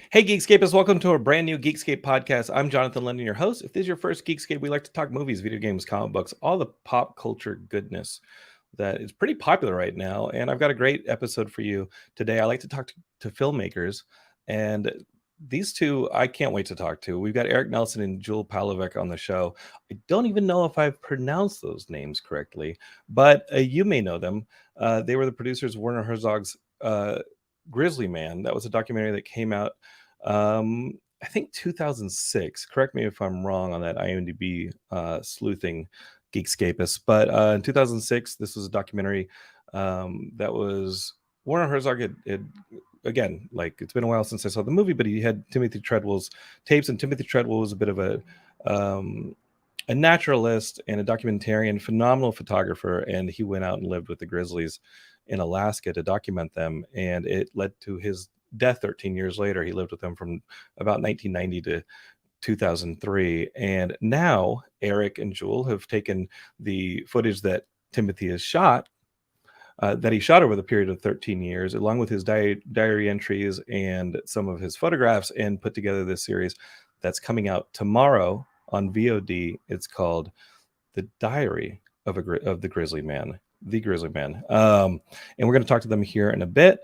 Hey, Geekscapists, welcome to a brand new Geekscape podcast. I'm Jonathan London, your host. If this is your first Geekscape, we like to talk movies, video games, comic books, all the pop culture goodness that is pretty popular right now. And I've got a great episode for you today. I like to talk to filmmakers, and these two I can't wait to talk to. We've got Erik Nelson and Jewel Palovak on the show. I don't even know if I've pronounced those names correctly, but you may know them. They were the producers of Werner Herzog's Grizzly Man. That was a documentary that came out I think 2006. Correct me if I'm wrong on that IMDb sleuthing Geekscapist. But in 2006, this was a documentary that was Werner Herzog had again, like, it's been a while since I saw the movie, but he had Timothy Treadwell's tapes, and Timothy Treadwell was a bit of a naturalist and a documentarian, phenomenal photographer, and he went out and lived with the grizzlies in Alaska to document them, and it led to his death 13 years later. He lived with them from about 1990 to 2003. And now Erik and Jewel have taken the footage that Timothy has shot, that he shot over the period of 13 years, along with his diary entries and some of his photographs, and put together this series that's coming out tomorrow on VOD. It's called The Diary of the Grizzly Man. The Grizzly Man. And we're going to talk to them here in a bit.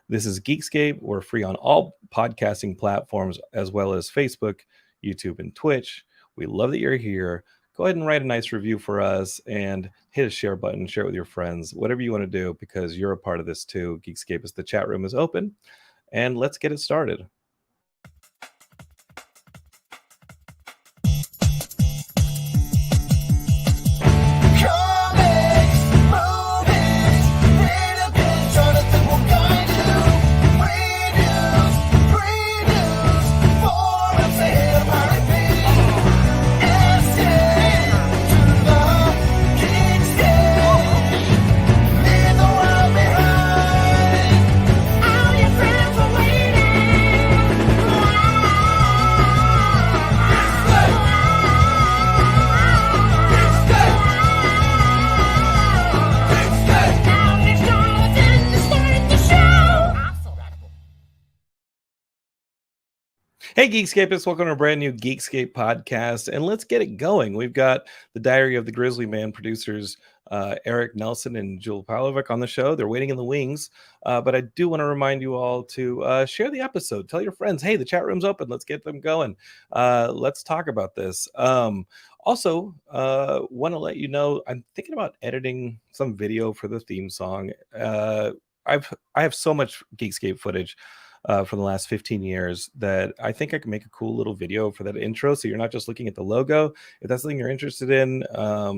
This is Geekscape. We're free on all podcasting platforms, as well as Facebook, YouTube, and Twitch. We love that you're here. Go ahead and write a nice review for us and hit a share button, share it with your friends, whatever you want to do, because you're a part of this too. Geekscape is the chat room is open, and let's get it started. Hey, Geekscapists, welcome to a brand new Geekscape podcast, and let's get it going. We've got the Diary of the Grizzly Man producers, Erik Nelson and Jewel Palovak on the show. They're waiting in the wings, but I do want to remind you all to share the episode. Tell your friends, hey, the chat room's open. Let's get them going. Let's talk about this. Also, want to let you know, I'm thinking about editing some video for the theme song. I have so much Geekscape footage for the last 15 years that I think I can make a cool little video for that intro, so you're not just looking at the logo. If that's something you're interested in,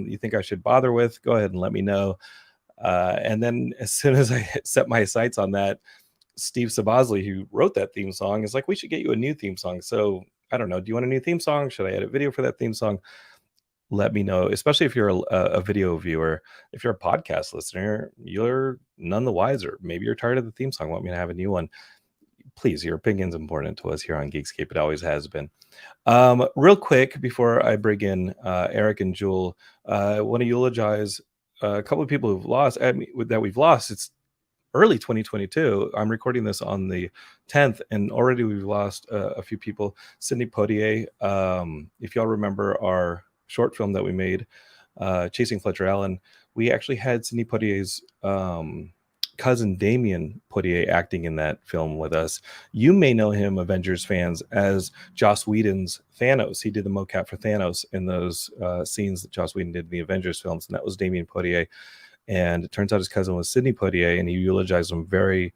you think I should bother with, go ahead and let me know. And then as soon as I set my sights on that, Steve Sabosley, who wrote that theme song, is like, we should get you a new theme song. So I don't know, do you want a new theme song? Should I edit video for that theme song? Let me know, especially if you're a video viewer. If you're a podcast listener, you're none the wiser. Maybe you're tired of the theme song, want me to have a new one. Please, your opinion's important to us here on Geekscape. It always has been. Real quick, before I bring in Erik and Jewel, I want to eulogize a couple of people who've lost, that we've lost. It's early 2022. I'm recording this on the 10th, and already we've lost a few people. Sidney Poitier, if y'all remember our short film that we made, Chasing Fletcher Allen, we actually had Sidney Poitier's cousin Damien Poitier acting in that film with us. You may know him, Avengers fans, as Joss Whedon's Thanos. He did the mocap for Thanos in those scenes that Joss Whedon did in the Avengers films, and that was Damien Poitier. And it turns out his cousin was Sidney Poitier, and he eulogized him very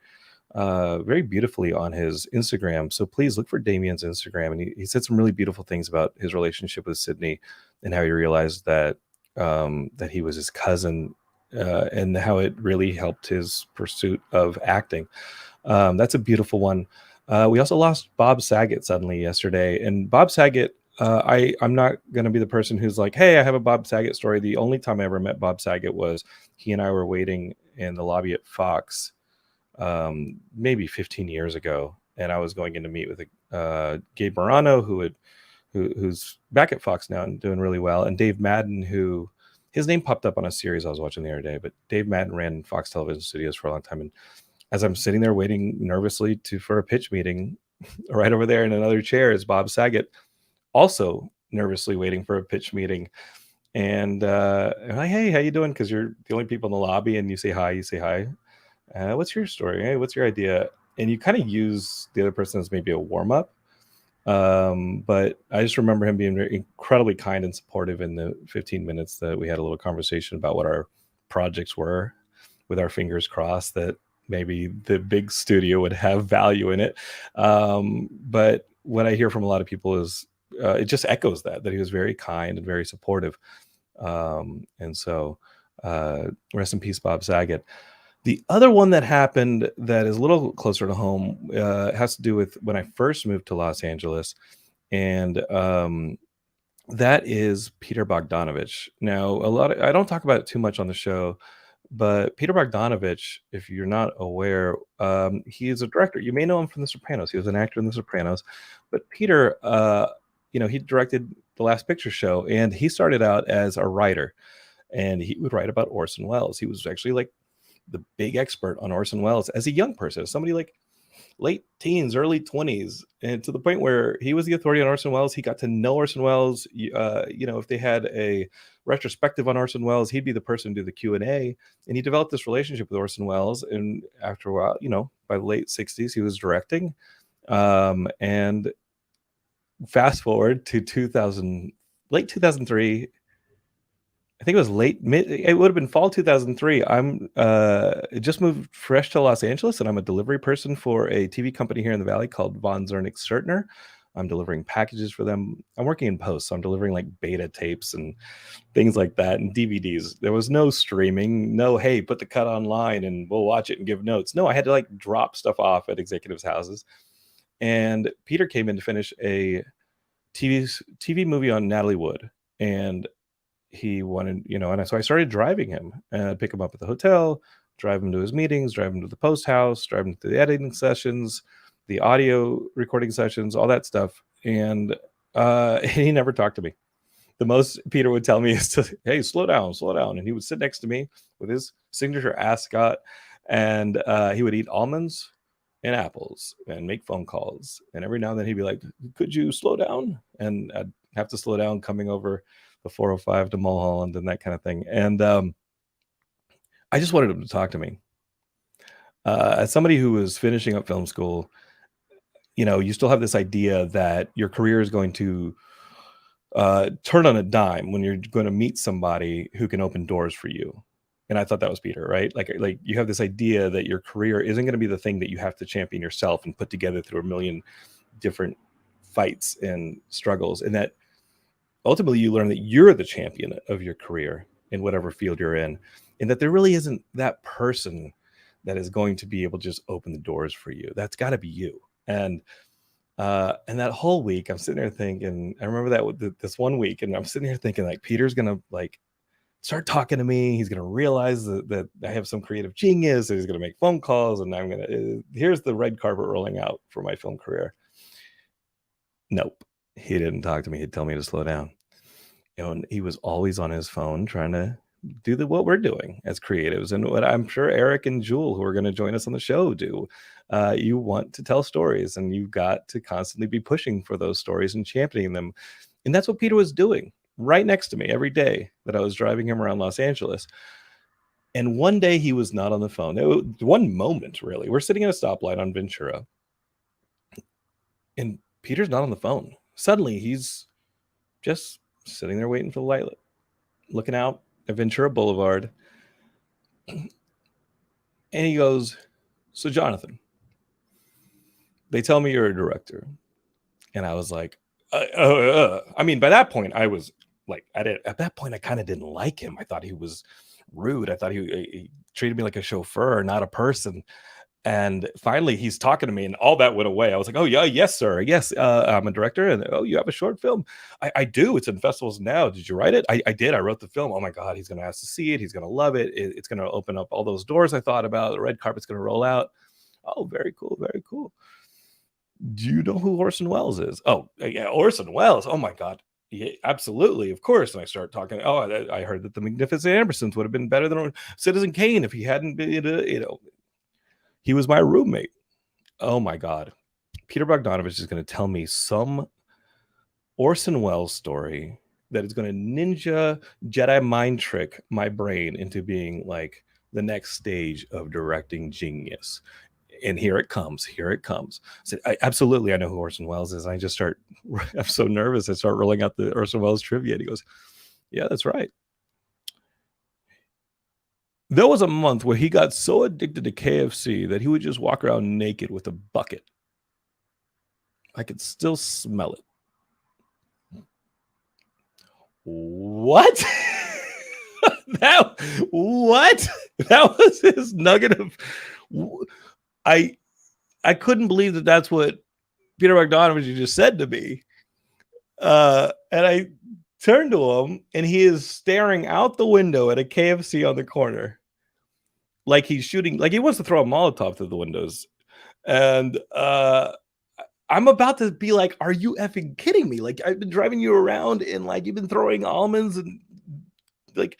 beautifully on his Instagram. So please look for Damien's Instagram, and he said some really beautiful things about his relationship with Sidney and how he realized that that he was his cousin, and how it really helped his pursuit of acting. That's a beautiful one. We also lost Bob Saget suddenly yesterday. And Bob Saget, I'm not going to be the person who's like, hey, I have a Bob Saget story. The only time I ever met Bob Saget was he and I were waiting in the lobby at Fox maybe 15 years ago. And I was going in to meet with Gabe Morano, who's back at Fox now and doing really well. And Dave Madden, who his name popped up on a series I was watching the other day, but Dave Madden ran Fox Television Studios for a long time. And as I'm sitting there waiting nervously for a pitch meeting, Right over there in another chair is Bob Saget, also nervously waiting for a pitch meeting. And I'm like, hey, how you doing? Because you're the only people in the lobby, and you say hi. You say hi. What's your story? Hey, what's your idea? And you kind of use the other person as maybe a warm up. But I just remember him being very incredibly kind and supportive in the 15 minutes that we had a little conversation about what our projects were, with our fingers crossed that maybe the big studio would have value in it. But what I hear from a lot of people is it just echoes that he was very kind and very supportive. And so rest in peace, Bob Saget. The other one that happened that is a little closer to home has to do with when I first moved to Los Angeles, and that is Peter Bogdanovich. Now, I don't talk about it too much on the show, but Peter Bogdanovich, if you're not aware, he is a director. You may know him from The Sopranos. He was an actor in The Sopranos, but Peter, he directed The Last Picture Show, and he started out as a writer, and he would write about Orson Welles. He was actually like the big expert on Orson Welles as a young person, as somebody like late teens, early 20s, and to the point where he was the authority on Orson Welles. He got to know Orson Welles. If they had a retrospective on Orson Welles, he'd be the person to do the Q&A, and he developed this relationship with Orson Welles. And after a while, by the late 60s, he was directing. And fast forward to late 2003, I think it was it would have been fall 2003. I'm just moved fresh to Los Angeles, and I'm a delivery person for a TV company here in the Valley called Von Zernick Sertner. I'm delivering packages for them. I'm working in post, so I'm delivering like beta tapes and things like that, and DVDs. There was no streaming, no, hey, put the cut online and we'll watch it and give notes. No, I had to like drop stuff off at executives' houses. And Peter came in to finish a TV movie on Natalie Wood, and he wanted, and so I started driving him and pick him up at the hotel, drive him to his meetings, drive him to the post house, drive him to the editing sessions, the audio recording sessions, all that stuff. And he never talked to me. The most Peter would tell me is to, hey, slow down. And he would sit next to me with his signature ascot, and he would eat almonds and apples and make phone calls. And every now and then he'd be like, could you slow down? And I'd have to slow down coming over the 405 to Mulholland and that kind of thing. And I just wanted him to talk to me. As somebody who was finishing up film school, you still have this idea that your career is going to turn on a dime when you're going to meet somebody who can open doors for you. And I thought that was Peter, right? Like you have this idea that your career isn't going to be the thing that you have to champion yourself and put together through a million different fights and struggles, and that ultimately you learn that you're the champion of your career in whatever field you're in, and that there really isn't that person that is going to be able to just open the doors for you. That's got to be you. And that whole week I'm sitting there thinking, I remember that this one week, and I'm sitting here thinking like, Peter's gonna like start talking to me. He's gonna realize that I have some creative genius, and he's gonna make phone calls, and I'm gonna here's the red carpet rolling out for my film career. Nope. He didn't talk to me. He'd tell me to slow down. And he was always on his phone trying to do what we're doing as creatives, and what I'm sure Erik and Jewel, who are going to join us on the show, do. You want to tell stories, and you've got to constantly be pushing for those stories and championing them. And that's what Peter was doing right next to me every day that I was driving him around Los Angeles. And one day he was not on the phone. One moment, really. We're sitting at a stoplight on Ventura, and Peter's not on the phone. Suddenly, he's just sitting there waiting for the light, looking out at Ventura Boulevard. And he goes, so Jonathan, they tell me you're a director. And I was like, I mean, by that point, I was like, at that point, I kind of didn't like him. I thought he was rude. I thought he treated me like a chauffeur, not a person. And finally, he's talking to me, and all that went away. I was like, oh, yeah, yes, sir. Yes, I'm a director. And, oh, you have a short film? I do. It's in festivals now. Did you write it? I did. I wrote the film. Oh, my God. He's going to ask to see it. He's going to love it. It's going to open up all those doors I thought about. The red carpet's going to roll out. Oh, very cool. Very cool. Do you know who Orson Welles is? Oh, yeah, Orson Welles. Oh, my God. Yeah, absolutely, of course. And I start talking. Oh, I heard that The Magnificent Ambersons would have been better than Citizen Kane if he hadn't been, he was my roommate. Oh my God. Peter Bogdanovich is going to tell me some Orson Welles story that is going to ninja Jedi mind trick my brain into being like the next stage of directing genius. And here it comes. Here it comes. I said, absolutely, I know who Orson Welles is. I just start, I'm so nervous. I start rolling out the Orson Welles trivia. And he goes, yeah, that's right. There was a month where he got so addicted to KFC that he would just walk around naked with a bucket. I could still smell it. What? What? That was his nugget of. I couldn't believe that that's what Peter Bogdanovich just said to me. And I turned to him, and he is staring out the window at a KFC on the corner, like he's shooting, like he wants to throw a Molotov through the windows. And I'm about to be like, are you effing kidding me? Like, I've been driving you around and like you've been throwing almonds and like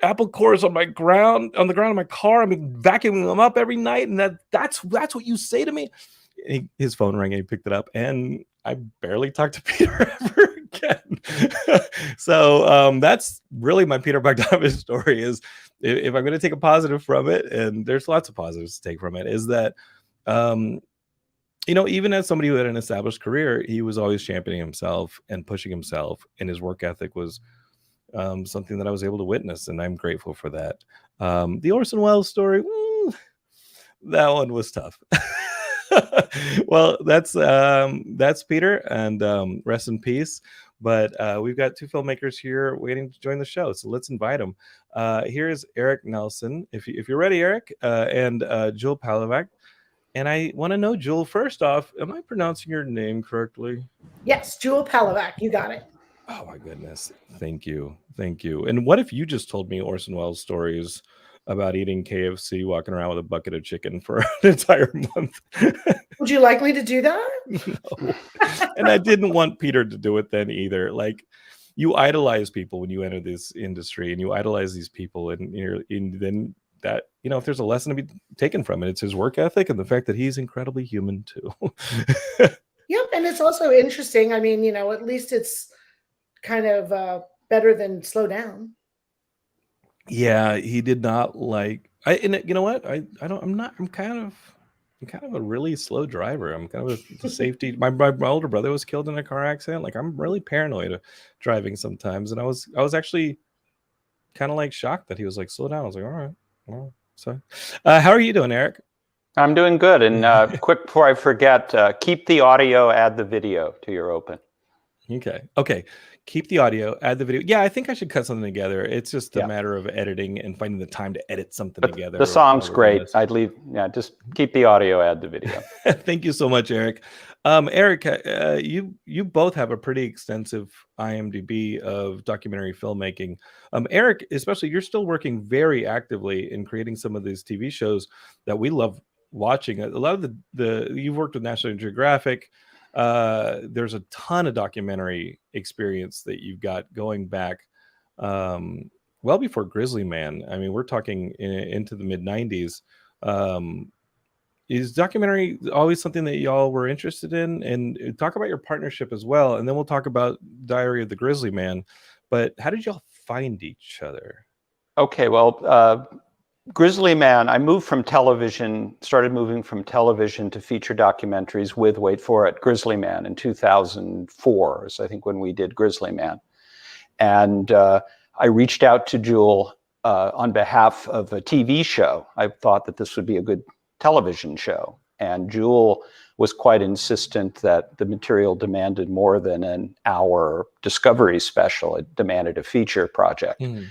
apple cores on the ground of my car. I've been vacuuming them up every night, and that's what you say to me. His phone rang and he picked it up, and I barely talked to Peter ever again. So that's really my Peter Bogdanovich story. Is if I'm going to take a positive from it, and there's lots of positives to take from it, is that even as somebody who had an established career, he was always championing himself and pushing himself, and his work ethic was something that I was able to witness, and I'm grateful for that. The Orson Welles story, that one was tough. Well, that's Peter, and rest in peace. But we've got two filmmakers here waiting to join the show, so let's invite them. Here's Erik Nelson, if you're ready, Erik, and Jewel Palovak. And I want to know, Jewel, first off, am I pronouncing your name correctly? Yes, Jewel Palovak, you got it. Oh my goodness, thank you. And what if you just told me Orson Welles stories about eating KFC, walking around with a bucket of chicken for an entire month? Would you like me to do that? No. And I didn't want Peter to do it then either. Like, you idolize people when you enter this industry, and you idolize these people, and then that, if there's a lesson to be taken from it, it's his work ethic and the fact that he's incredibly human too. Yep, and it's also interesting. I mean, at least it's kind of better than Slow Down. Yeah, he did not like. And you know what? I'm kind of a really slow driver. I'm kind of a safety. My older brother was killed in a car accident. Like, I'm really paranoid of driving sometimes, and I was actually kind of like shocked that he was like, slow down. I was like, all right. Well, so how are you doing, Erik? I'm doing good. And quick before I forget, keep the audio, add the video to your open. Okay. Keep the audio, add the video. Yeah, I think I should cut something together. It's just a matter of editing and finding the time to edit something together. The song's great. I'd leave. Yeah, just keep the audio, add the video. Thank you so much, Erik. Erik, you both have a pretty extensive IMDb of documentary filmmaking. Erik, especially, you're still working very actively in creating some of these TV shows that we love watching. A lot of you've worked with National Geographic. There's a ton of documentary experience that you've got going back well before Grizzly Man. I mean, we're talking into the mid-90s. Is documentary always something that y'all were interested in? And talk about your partnership as well, and then we'll talk about Diary of the Grizzly Man. But how did y'all find each other? Okay, well, Grizzly Man, I started moving from television to feature documentaries with, wait for it, Grizzly Man in 2004 is I think when we did Grizzly Man. And I reached out to Jewel on behalf of a TV show. I thought that this would be a good television show. And Jewel was quite insistent that the material demanded more than an hour Discovery special. It demanded a feature project. Mm-hmm.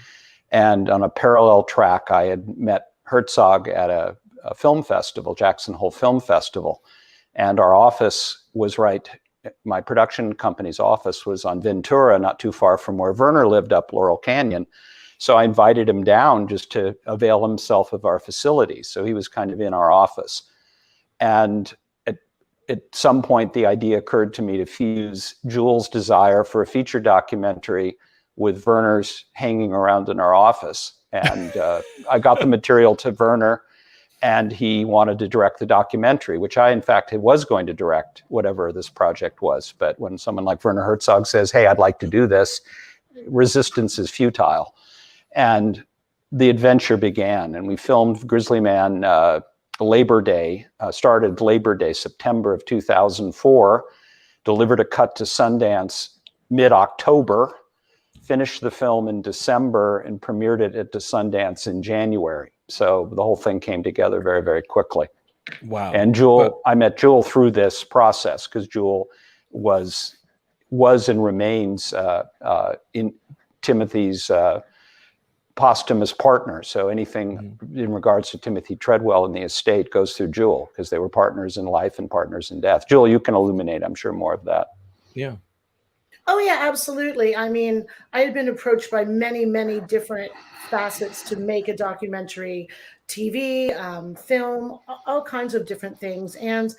And on a parallel track, I had met Herzog at a film festival, Jackson Hole Film Festival. And our office was my production company's office was on Ventura, not too far from where Werner lived up Laurel Canyon. So I invited him down just to avail himself of our facility. So he was kind of in our office. And at some point, the idea occurred to me to fuse Jewel's desire for a feature documentary with Werner's hanging around in our office. And I got the material to Werner, and he wanted to direct the documentary, which I, in fact, was going to direct whatever this project was. But when someone like Werner Herzog says, hey, I'd like to do this, resistance is futile. And the adventure began, and we filmed Grizzly Man Labor Day, started Labor Day, September of 2004, delivered a cut to Sundance mid-October, finished the film in December, and premiered it at the Sundance in January. So the whole thing came together very, very quickly. Wow. And Jewel, I met Jewel through this process, because Jewel was and remains in Timothy's posthumous partner. So anything in regards to Timothy Treadwell and the estate goes through Jewel, because they were partners in life and partners in death. Jewel, you can illuminate, I'm sure, more of that. Yeah. Oh, yeah, absolutely. I mean, I had been approached by many, many different facets to make a documentary, TV, film, all kinds of different things. And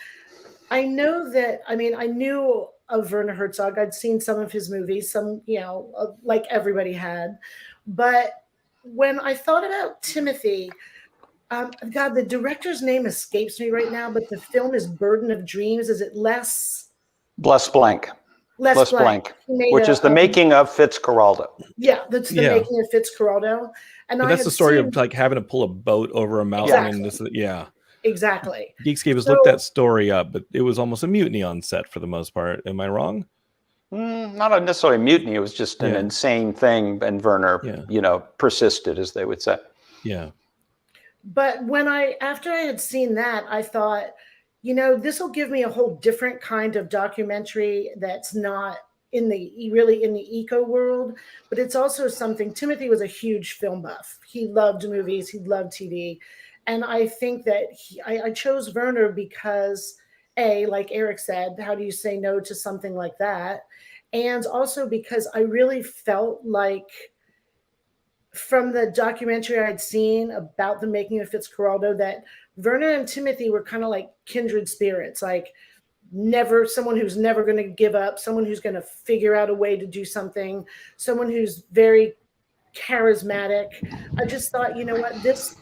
I know that, I mean, I knew of Werner Herzog. I'd seen some of his movies, some, you know, like everybody had. But when I thought about Timothy, God, the director's name escapes me right now, but the film is Burden of Dreams. Is it Les Blank. Les Blank, which is the making of Fitzcarraldo. Yeah, that's the making of Fitzcarraldo. And that's the story of like having to pull a boat over a mountain. Exactly. And this, yeah. Exactly. Geekscape has looked that story up, but it was almost a mutiny on set for the most part. Am I wrong? Not necessarily a mutiny. It was just an insane thing. And Werner, you know, persisted, as they would say. Yeah. But after I had seen that, I thought, you know, this will give me a whole different kind of documentary that's not really in the eco world, but it's also something. Timothy was a huge film buff. He loved movies. He loved TV. And I think that I chose Werner because, like Erik said, how do you say no to something like that? And also because I really felt like, from the documentary I'd seen about the making of Fitzcarraldo, that Werner and Timothy were kind of like kindred spirits, like someone who's never going to give up, someone who's going to figure out a way to do something, someone who's very charismatic. I just thought, you know what, this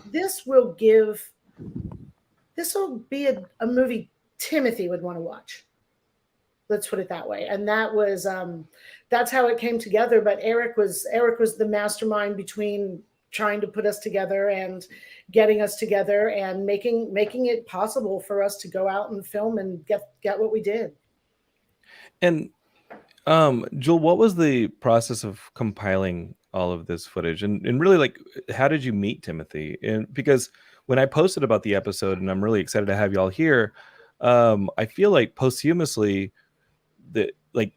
will be a movie Timothy would want to watch. Let's put it that way. And that was that's how it came together. But Erik was the mastermind between trying to put us together and getting us together and making it possible for us to go out and film and get what we did. And Jewel, what was the process of compiling all of this footage? And really, like, how did you meet Timothy? And because when I posted about the episode, and I'm really excited to have y'all here, I feel like posthumously,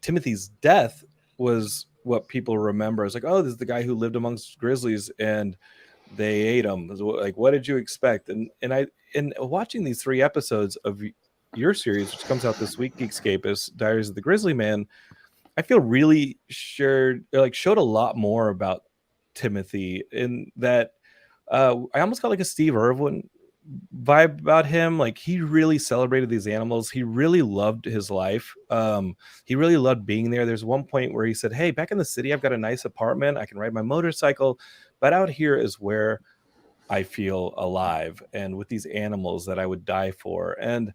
Timothy's death was what people remember. It's like, oh, this is the guy who lived amongst grizzlies and they ate him. Like, what did you expect? And watching these 3 episodes of your series, which comes out this week, Geekscape, is Diaries of the Grizzly Man, I feel really showed a lot more about Timothy, in that I almost got like a Steve Irwin vibe about him. Like, he really celebrated these animals. He really loved his life. He really loved being there. There's one point where he said, hey, back in the city, I've got a nice apartment. I can ride my motorcycle, but out here is where I feel alive, and with these animals that I would die for. And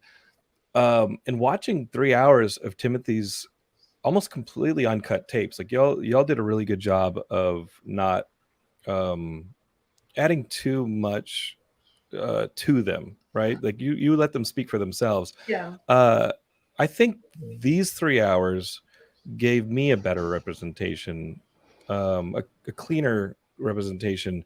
watching 3 hours of Timothy's almost completely uncut tapes, like y'all did a really good job of not adding too much to them, right? Like you let them speak for themselves. Yeah. I think these 3 hours gave me a better representation, a cleaner representation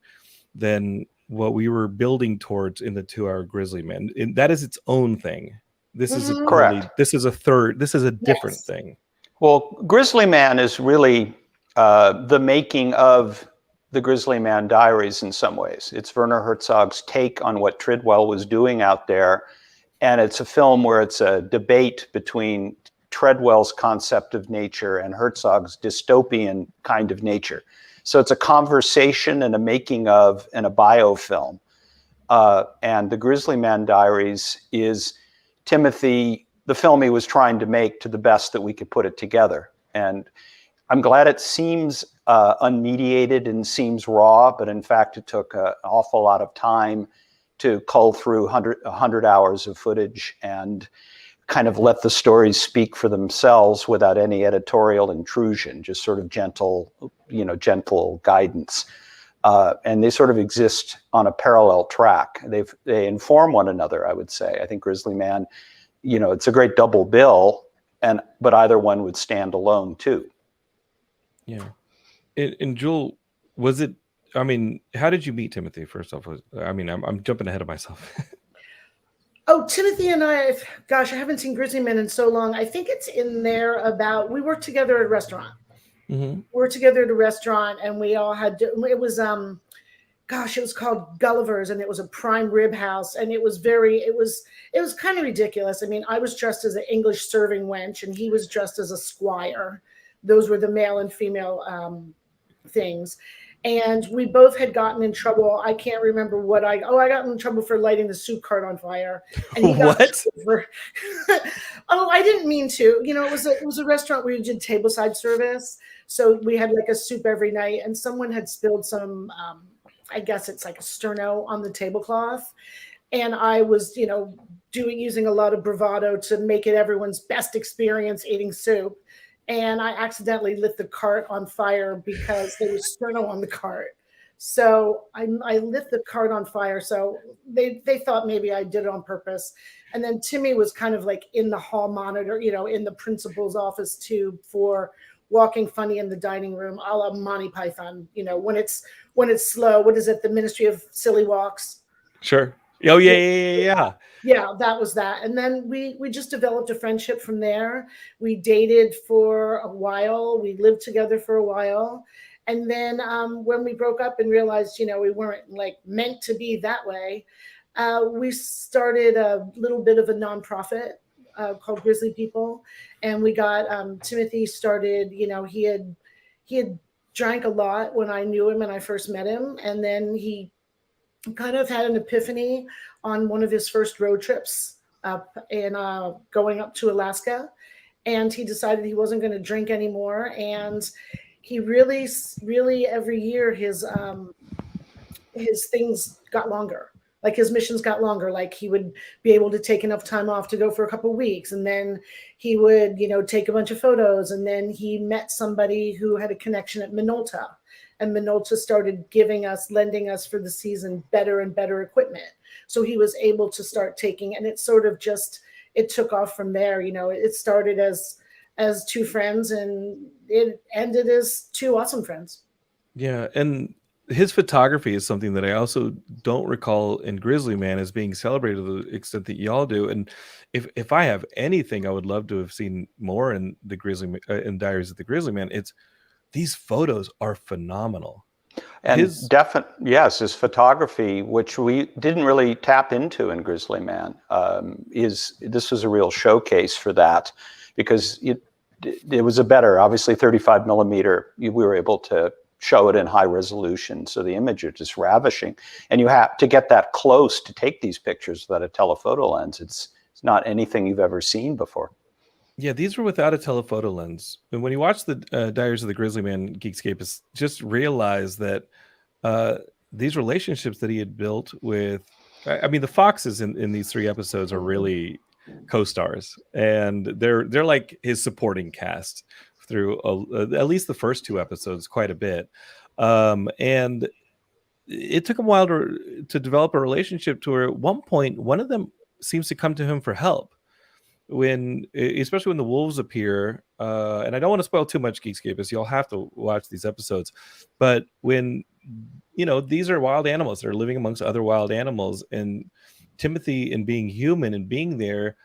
than what we were building towards in the 2-hour Grizzly Man. And that is its own thing. This is correct. This is a different thing. Well, Grizzly Man is really the making of the Grizzly Man Diaries in some ways. It's Werner Herzog's take on what Treadwell was doing out there. And it's a film where it's a debate between Treadwell's concept of nature and Herzog's dystopian kind of nature. So it's a conversation and a making of and a biofilm. And the Grizzly Man Diaries is Timothy, the film he was trying to make, to the best that we could put it together. And I'm glad it seems unmediated and seems raw, but in fact, it took an awful lot of time to cull through 100 hours of footage and kind of let the stories speak for themselves without any editorial intrusion, just sort of gentle guidance. And they sort of exist on a parallel track. They inform one another, I would say. I think Grizzly Man, it's a great double bill, but either one would stand alone too. Yeah. And Jewel, how did you meet Timothy, first off? I'm jumping ahead of myself. Oh, Timothy and I haven't seen Grizzly Man in so long. I think it's in there we worked together at a restaurant. Mm-hmm. We were together at a restaurant, and we all had, it was called Gulliver's, and it was a prime rib house, and it was kind of ridiculous. I mean, I was dressed as an English serving wench, and he was dressed as a squire. Those were the male and female things. And we both had gotten in trouble. I can't remember what I got in trouble for lighting the soup cart on fire. And he got What? I didn't mean to. It was a restaurant where you did tableside service. So we had like a soup every night, and someone had spilled some, I guess it's like a sterno on the tablecloth. And I was, using a lot of bravado to make it everyone's best experience eating soup. And I accidentally lit the cart on fire because there was sterno on the cart. So I lit the cart on fire. So they thought maybe I did it on purpose. And then Timmy was kind of like in the hall monitor, in the principal's office too, for walking funny in the dining room, a la Monty Python. When it's slow. What is it? The Ministry of Silly Walks. Sure. Oh yeah. Yeah, that was that. And then we just developed a friendship from there. We dated for a while. We lived together for a while. And then when we broke up and realized, we weren't like meant to be that way, we started a little bit of a nonprofit called Grizzly People. And we got Timothy started, he had drank a lot when I knew him and I first met him. And then he kind of had an epiphany on one of his first road trips up and going up to Alaska. And he decided he wasn't going to drink anymore. And he really, really every year his things got longer. Like his missions got longer. Like he would be able to take enough time off to go for a couple of weeks. And then he would, take a bunch of photos. And then he met somebody who had a connection at Minolta. And Minolta started lending us for the season better and better equipment. So he was able to start taking, and it sort of it took off from there. It started as two friends and it ended as two awesome friends. Yeah. And his photography is something that I also don't recall in Grizzly Man as being celebrated to the extent that y'all do. And if I have anything I would love to have seen more in the in Diaries of the Grizzly Man, it's these photos are phenomenal. And his photography, which we didn't really tap into in Grizzly Man, this was a real showcase for that, because it was a better, obviously 35 millimeter. We were able to show it in high resolution, so the image is just ravishing. And you have to get that close to take these pictures without a telephoto lens. It's not anything you've ever seen before. Yeah, these were without a telephoto lens. And when you watch the Diaries of the Grizzly Man, Geekscape is just realize that these relationships that he had built with, the foxes in these 3 episodes are really co-stars, and they're like his supporting cast through at least the first 2 episodes quite a bit. And it took him a while to develop a relationship to where at one point one of them seems to come to him for help. Especially when the wolves appear, and I don't want to spoil too much, Geekscapists, you'll have to watch these episodes, but when these are wild animals that are living amongst other wild animals, and Timothy, in being human and being there,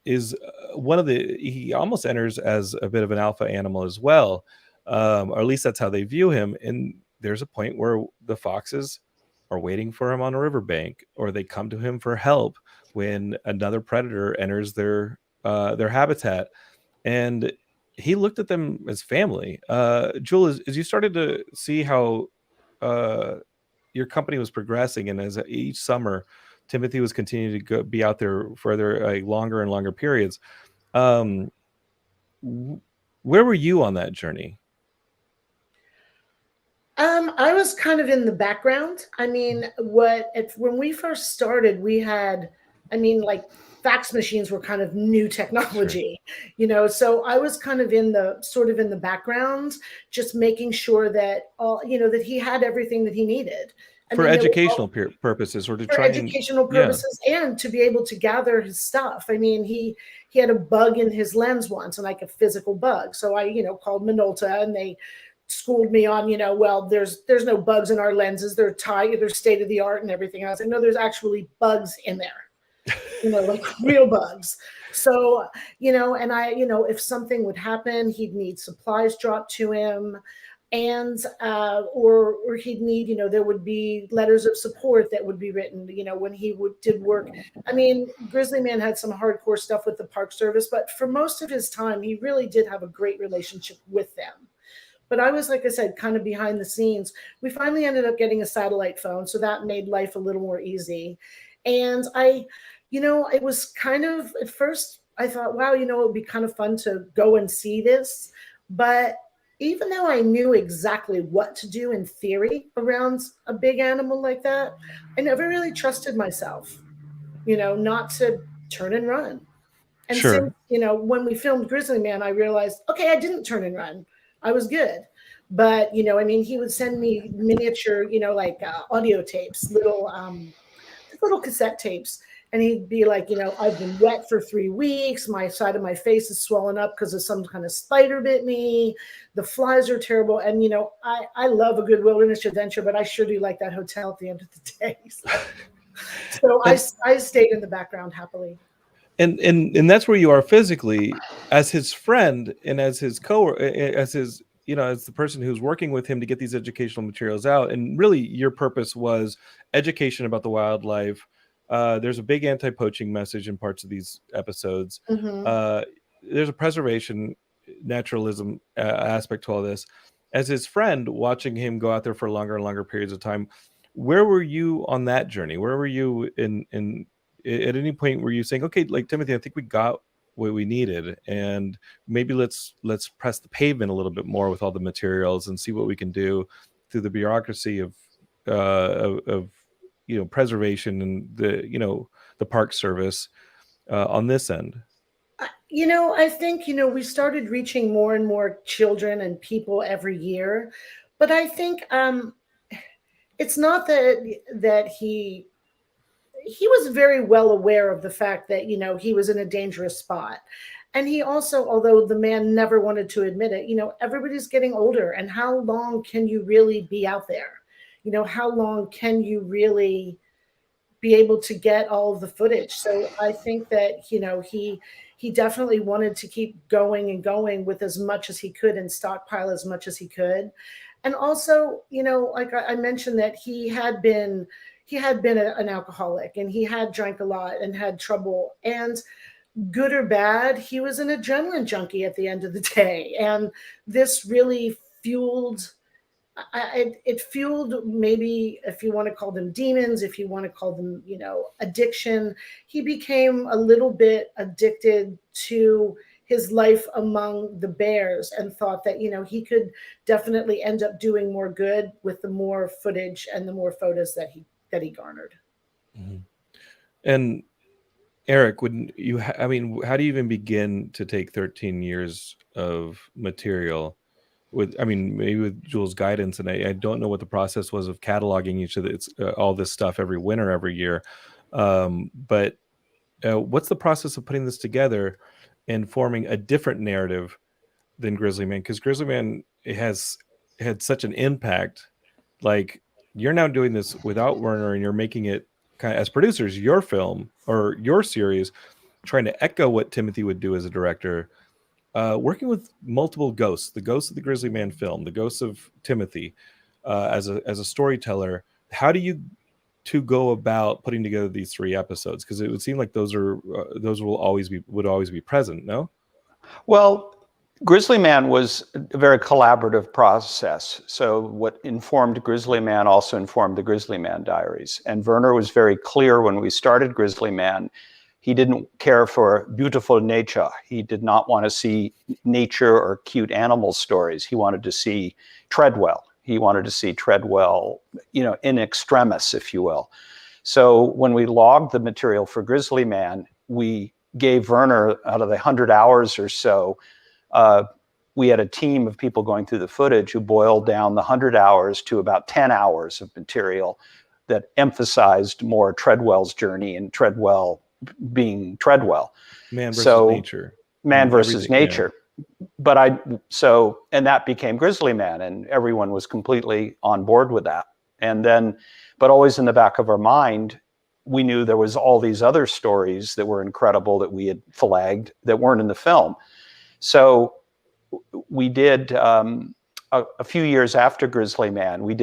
is he almost enters as a bit of an alpha animal as well, or at least that's how they view him. And there's a point where the foxes are waiting for him on a riverbank, or they come to him for help when another predator enters their habitat, and he looked at them as family. Jewel, as you started to see how your company was progressing, and as each summer Timothy was continuing to be out there for longer and longer periods, where were you on that journey? I was kind of in the background. I mean, when we first started, we had, I mean, like fax machines were kind of new technology, so I was kind of sort of in the background, just making sure that that he had everything that he needed. I For mean, educational purposes, or to for try and, educational yeah. purposes and to be able to gather his stuff. I mean, he had a bug in his lens once, and like a physical bug. So I, called Minolta, and they schooled me on, well, there's no bugs in our lenses. They're state of the art and everything else. I know there's actually bugs in there, like real bugs. So, and I, if something would happen, he'd need supplies dropped to him, and or he'd need, there would be letters of support that would be written, when he did work. I mean, Grizzly Man had some hardcore stuff with the Park Service, but for most of his time, he really did have a great relationship with them. But I was, like I said, kind of behind the scenes. We finally ended up getting a satellite phone, so that made life a little more easy. And it was kind of, at first I thought, wow, it would be kind of fun to go and see this. But even though I knew exactly what to do in theory around a big animal like that, I never really trusted myself, not to turn and run. And Sure. since, when we filmed Grizzly Man, I realized, okay, I didn't turn and run. I was good. But, I mean, he would send me miniature, like audio tapes, little cassette tapes. And he'd be like, I've been wet for 3 weeks. My side of my face is swollen up because of some kind of spider bit me. The flies are terrible. And, I love a good wilderness adventure, but I sure do like that hotel at the end of the day. So I stayed in the background happily. And that's where you are physically, as his friend and as his as his, as the person who's working with him to get these educational materials out. And really your purpose was education about the wildlife. There's a big anti-poaching message in parts of these episodes. Mm-hmm. There's a preservation naturalism aspect to all this. As his friend, watching him go out there for longer and longer periods of time, where were you on that journey? Where were you in at any point were you saying, okay, like Timothy, I think we got what we needed, and maybe let's press the pavement a little bit more with all the materials and see what we can do through the bureaucracy of preservation and the Park Service on this end? I think, we started reaching more and more children and people every year, but I think it's not that he was very well aware of the fact that, he was in a dangerous spot. And he also, although the man never wanted to admit it, everybody's getting older, and how long can you really be out there? How long can you really be able to get all of the footage? So I think that, he definitely wanted to keep going and going with as much as he could and stockpile as much as he could. And also, like I mentioned, that he had been an alcoholic, and he had drank a lot and had trouble, and good or bad, he was an adrenaline junkie at the end of the day. And this really fueled, it fueled, maybe if you want to call them demons, if you want to call them, addiction. He became a little bit addicted to his life among the bears, and thought that, he could definitely end up doing more good with the more footage and the more photos that he garnered. Mm-hmm. And Erik, wouldn't you? I mean, how do you even begin to take 13 years of material? Maybe with Jules' guidance, and I don't know what the process was of cataloging each of all this stuff every winter, every year. But what's the process of putting this together and forming a different narrative than Grizzly Man? Because Grizzly Man has had such an impact. Like, you're now doing this without Werner, and you're making it kind of, as producers, your film or your series, trying to echo what Timothy would do as a director. Working with multiple ghosts, the ghosts of the Grizzly Man film, the ghosts of Timothy, as a storyteller. How do you two go about putting together these 3 episodes? Because it would seem like those would always be present. No? Well, Grizzly Man was a very collaborative process. So what informed Grizzly Man also informed the Grizzly Man diaries. And Werner was very clear when we started Grizzly Man. He didn't care for beautiful nature. He did not want to see nature or cute animal stories. He wanted to see Treadwell. He wanted to see Treadwell, in extremis, if you will. So when we logged the material for Grizzly Man, we gave Werner, out of the 100 hours or so, we had a team of people going through the footage who boiled down the 100 hours to about 10 hours of material that emphasized more Treadwell's journey and Treadwell being Treadwell. Man versus nature. Man versus nature. But and that became Grizzly Man, and everyone was completely on board with that. And then, but always in the back of our mind, we knew there was all these other stories that were incredible that we had flagged that weren't in the film. So we did, a few years after Grizzly Man, we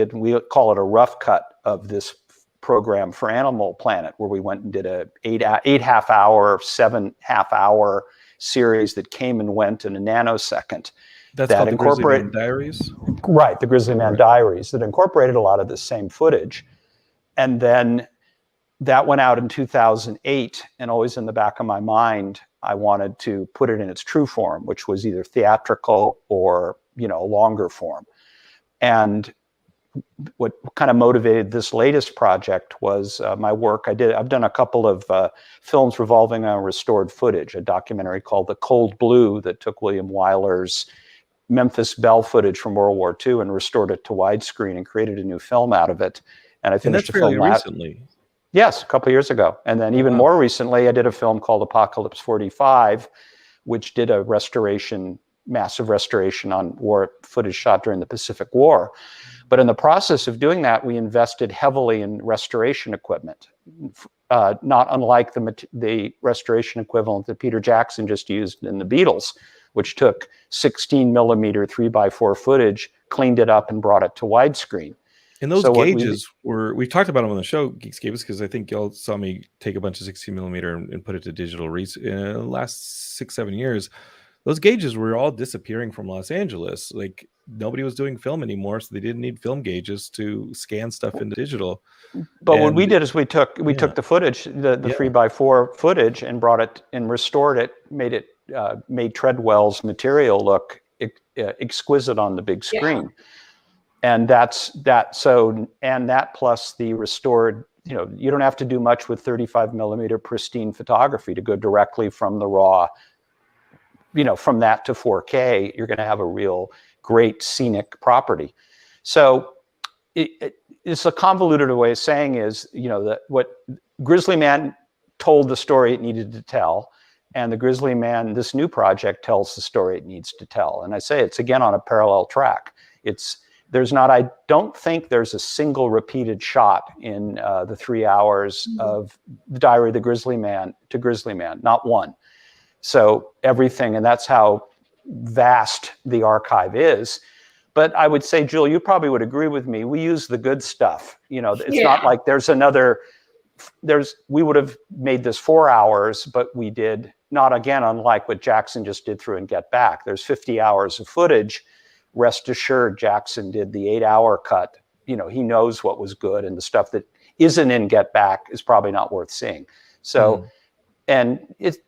call it a rough cut of this program for Animal Planet, where we went and did a 8 half-hour, 7 half-hour series that came and went in a nanosecond. That's called the Grizzly Man Diaries? Right, the Grizzly Man Diaries, that incorporated a lot of the same footage. And then that went out in 2008, and always in the back of my mind, I wanted to put it in its true form, which was either theatrical or, longer form. And what kind of motivated this latest project was my work. I've done a couple of films revolving on restored footage, a documentary called The Cold Blue that took William Wyler's Memphis Belle footage from World War II and restored it to widescreen and created a new film out of it. And I finished the film recently. Yes, a couple of years ago. And then even more recently, I did a film called Apocalypse 45, which did a massive restoration on war footage shot during the Pacific War. But in the process of doing that, we invested heavily in restoration equipment, not unlike the restoration equivalent that Peter Jackson just used in the Beatles, which took 16 millimeter 3x4 footage, cleaned it up, and brought it to widescreen. And those gauges we've talked about them on the show, Geekscape, because I think y'all saw me take a bunch of 16 millimeter and put it to digital in the last 6-7 years. Those gauges were all disappearing from Los Angeles. Like, nobody was doing film anymore, so they didn't need film gauges to scan stuff into digital. But what we did is we took the footage, the 3x4 footage, and brought it and restored it, made Treadwell's material look exquisite on the big screen. And that plus the restored, you don't have to do much with 35 millimeter pristine photography to go directly from the raw, from that to 4K, you're going to have a real great scenic property. So it's a convoluted way of saying is, that what Grizzly Man told the story it needed to tell, and the Grizzly Man, this new project, tells the story it needs to tell. And I say it's again on a parallel track. I don't think there's a single repeated shot in the 3 hours of the Diary of the Grizzly Man to Grizzly Man, not one. So everything, and that's how vast the archive is. But I would say, Jill, you probably would agree with me. We use the good stuff. It's not like we would have made this 4 hours, but we did not, again, unlike what Jackson just did through In Get Back. There's 50 hours of footage. Rest assured, Jackson did the 8-hour cut. He knows what was good, and the stuff that isn't in Get Back is probably not worth seeing. So, and it's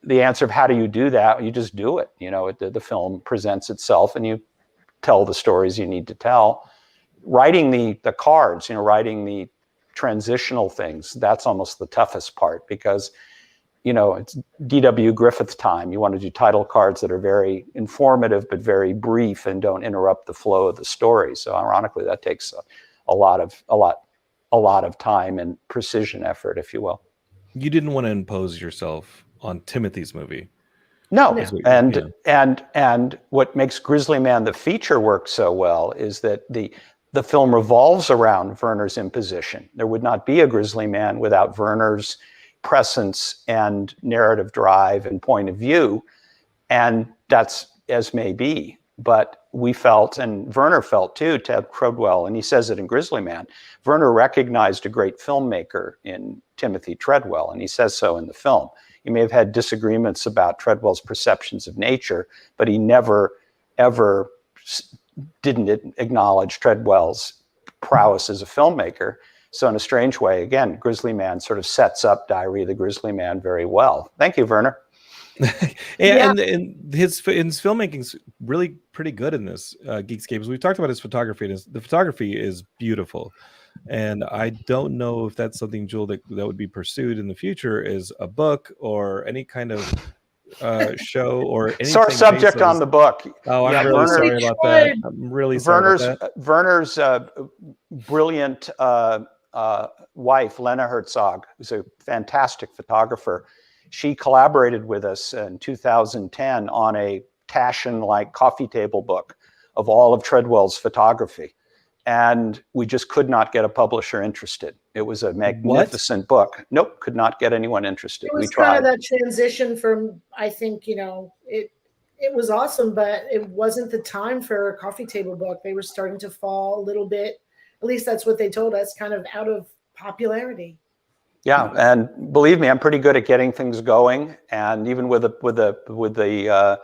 the answer of how do you do that? You just do it. The film presents itself, and you tell the stories you need to tell. Writing the cards, writing the transitional things, that's almost the toughest part, because it's D.W. Griffith time. You want to do title cards that are very informative but very brief and don't interrupt the flow of the story. So ironically, that takes a lot of time and precision effort, if you will. You didn't want to impose yourself on Timothy's movie. No, and what makes Grizzly Man the feature work so well is that the film revolves around Werner's imposition. There would not be a Grizzly Man without Werner's presence and narrative drive and point of view, and that's as may be. But we felt, and Werner felt too, Ted Treadwell, and he says it in Grizzly Man, Werner recognized a great filmmaker in Timothy Treadwell, and he says so in the film. He may have had disagreements about Treadwell's perceptions of nature, but he never, ever didn't acknowledge Treadwell's prowess as a filmmaker. So in a strange way, again, Grizzly Man sort of sets up Diary of the Grizzly Man very well. Thank you, Werner. Yeah. And his filmmaking's really pretty good in this Geekscape. We've talked about his photography, and the photography is beautiful. And I don't know if that's something, Jewel, that would be pursued in the future as a book or any kind of show or anything. Subject on the book. Oh, I'm Yeah, really Werner, sorry about that. I'm really sorry about that. Werner's brilliant wife, Lena Herzog, who's a fantastic photographer. She collaborated with us in 2010 on a Taschen-like coffee table book of all of Treadwell's photography. And we just could not get a publisher interested. It was a magnificent book. Nope, could not get anyone interested. It was we tried. kind of that transition from, I think, it was awesome, but it wasn't the time for a coffee table book. They were starting to fall a little bit, at least that's what they told us, kind of out of popularity. Yeah, and believe me, I'm pretty good at getting things going. And even with the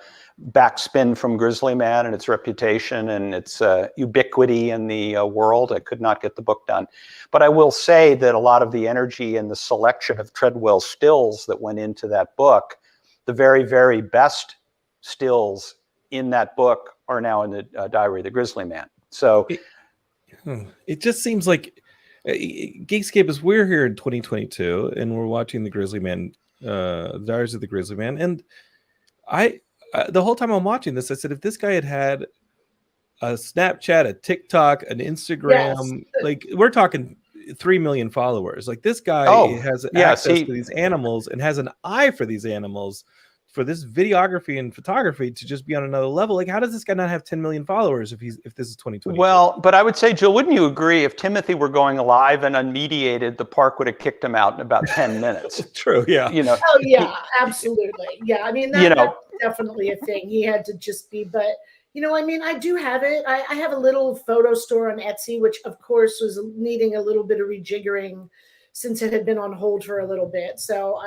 backspin from Grizzly Man and its reputation and its ubiquity in the world, I could not get the book done. But I will say that a lot of the energy and the selection of Treadwell stills that went into that book, the very, very best stills in that book are now in the Diary of the Grizzly Man. So it just seems like Geekscape is, we're here in 2022 and we're watching the Grizzly Man, Diaries of the Grizzly Man, and I the whole time I'm watching this, I said, if this guy had a Snapchat, a TikTok, an Instagram, yes, like we're talking 3 million followers, like this guy has access to these animals and has an eye for these animals, for this videography and photography to just be on another level. Like, how does this guy not have 10 million followers if this is 2020? Well, but I would say, Jill, wouldn't you agree, if Timothy were going live and unmediated, the park would have kicked him out in about 10 minutes? True, yeah. Oh yeah, absolutely. Yeah, I mean, that's definitely a thing. He had to just be, but I mean, I do have it. I have a little photo store on Etsy, which of course was needing a little bit of rejiggering since it had been on hold for a little bit. So